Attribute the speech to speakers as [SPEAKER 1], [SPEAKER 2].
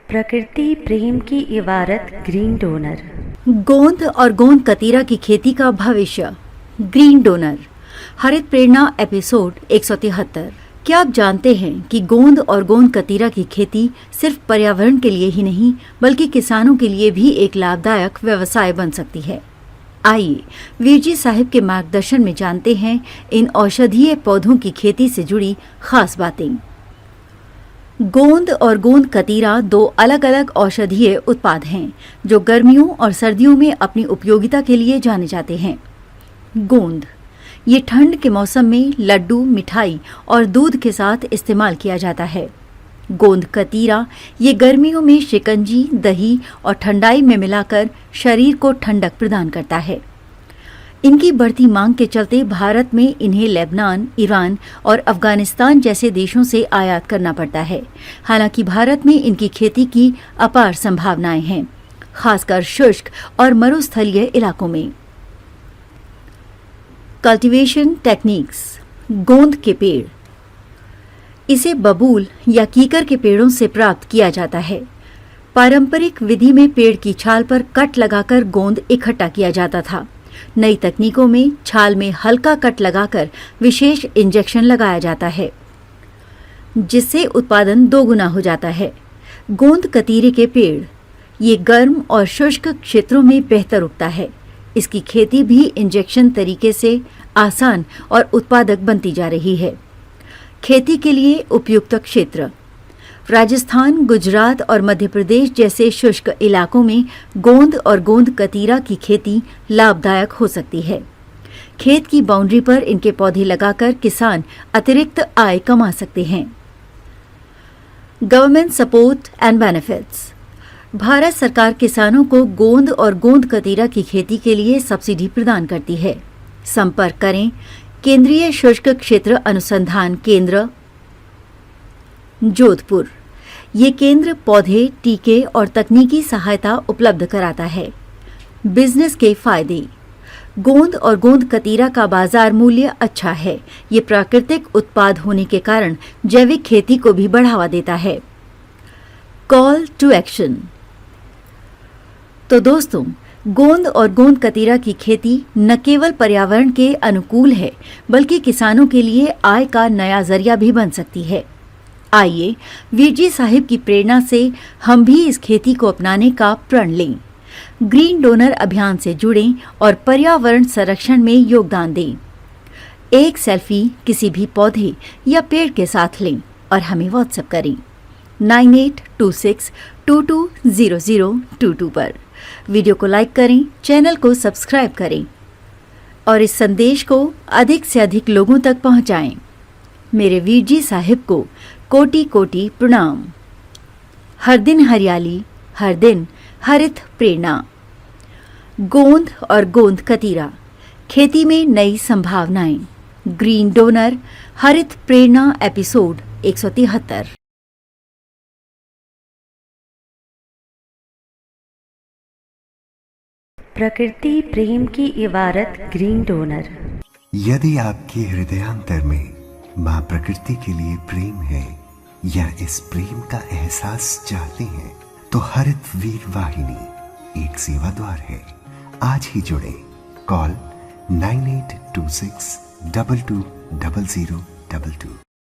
[SPEAKER 1] प्रकृति प्रेम की इबारत ग्रीन डोनर।
[SPEAKER 2] गोंद और गोंद कतीरा की खेती का भविष्य। ग्रीन डोनर हरित प्रेरणा एपिसोड 173। क्या आप जानते हैं कि गोंद और गोंद कतीरा की खेती सिर्फ पर्यावरण के लिए ही नहीं बल्कि किसानों के लिए भी एक लाभदायक व्यवसाय बन सकती है। आइए वीरजी साहिब के मार्गदर्शन में जानते हैं इन औषधीय पौधों की खेती से जुड़ी खास बातें। गोंद और गोंद कतीरा दो अलग अलग औषधीय उत्पाद हैं जो गर्मियों और सर्दियों में अपनी उपयोगिता के लिए जाने जाते हैं। गोंद ये ठंड के मौसम में लड्डू, मिठाई और दूध के साथ इस्तेमाल किया जाता है। गोंद कतीरा ये गर्मियों में शिकंजी, दही और ठंडाई में मिलाकर शरीर को ठंडक प्रदान करता है। इनकी बढ़ती मांग के चलते भारत में इन्हें लेबनान, ईरान और अफगानिस्तान जैसे देशों से आयात करना पड़ता है। हालांकि भारत में इनकी खेती की अपार संभावनाएं हैं, खासकर शुष्क और मरुस्थलीय इलाकों में। Cultivation techniques. गोंद के पेड़ इसे बबूल या कीकर के पेड़ों से प्राप्त किया जाता है। पारंपरिक विधि में पेड़ की छाल पर कट लगाकर गोंद इकट्ठा किया जाता था। नई तकनीकों में छाल में हल्का कट लगाकर विशेष इंजेक्शन लगाया जाता है जिससे उत्पादन दोगुना हो जाता है। गोंद कतीरे के पेड़ ये गर्म और शुष्क क्षेत्रों में बेहतर उगता है। इसकी खेती भी इंजेक्शन तरीके से आसान और उत्पादक बनती जा रही है। खेती के लिए उपयुक्त क्षेत्र। राजस्थान, गुजरात और मध्य प्रदेश जैसे शुष्क इलाकों में गोंद और गोंद कतीरा की खेती लाभदायक हो सकती है। खेत की बाउंड्री पर इनके पौधे लगाकर किसान अतिरिक्त आय कमा सकते हैं। Government support and benefits. Bharat सरकार किसानों को गोंद और गोंद कतीरा की खेती के लिए सब्सिडी प्रदान करती है। संपर्क करें केंद्रीय शुष्क क्षेत्र अनुसंधान केंद्र, जोधपुर। ये केंद्र पौधे, टीके और तकनीकी सहायता उपलब्ध कराता है। बिजनेस के फायदे। गोंद और गोंद कतीरा का बाजार मूल्य अच्छा है। ये प्राकृतिक उत्पाद होने के कारण जैविक खेती को भी बढ़ावा देता है। Call to action. तो दोस्तों, गोंद और गोंद कतीरा की खेती न केवल पर्यावरण के अनुकूल है बल्कि किसानों के लिए आय का नया जरिया भी बन सकती है। आइए वीरजी साहिब की प्रेरणा से हम भी इस खेती को अपनाने का प्रण लें। ग्रीन डोनर अभियान से जुड़ें और पर्यावरण संरक्षण में योगदान दें। एक सेल्फी किसी भी पौधे या पेड़ के साथ लें और हमें व्हाट्सएप करें 9826220022 पर। वीडियो को लाइक करें, चैनल को सब्सक्राइब करें और इस संदेश को अधिक से अधिक लोगों तक पहुंचाएं। मेरे वीरजी साहिब को कोटि कोटि प्रणाम। हर दिन हरियाली, हर दिन हरित प्रेरणा। गोंद और गोंद कतीरा खेती में नई संभावनाएं। ग्रीन डोनर हरित प्रेरणा एपिसोड 173।
[SPEAKER 1] प्रकृति प्रेम की इबारत ग्रीन डोनर।
[SPEAKER 3] यदि आपके हृदयांतर में माँ प्रकृति के लिए प्रेम है या इस प्रेम का एहसास चाहते हैं तो हरित वीर वाहिनी एक सेवा द्वार है। आज ही जुड़े। कॉल 9826220022।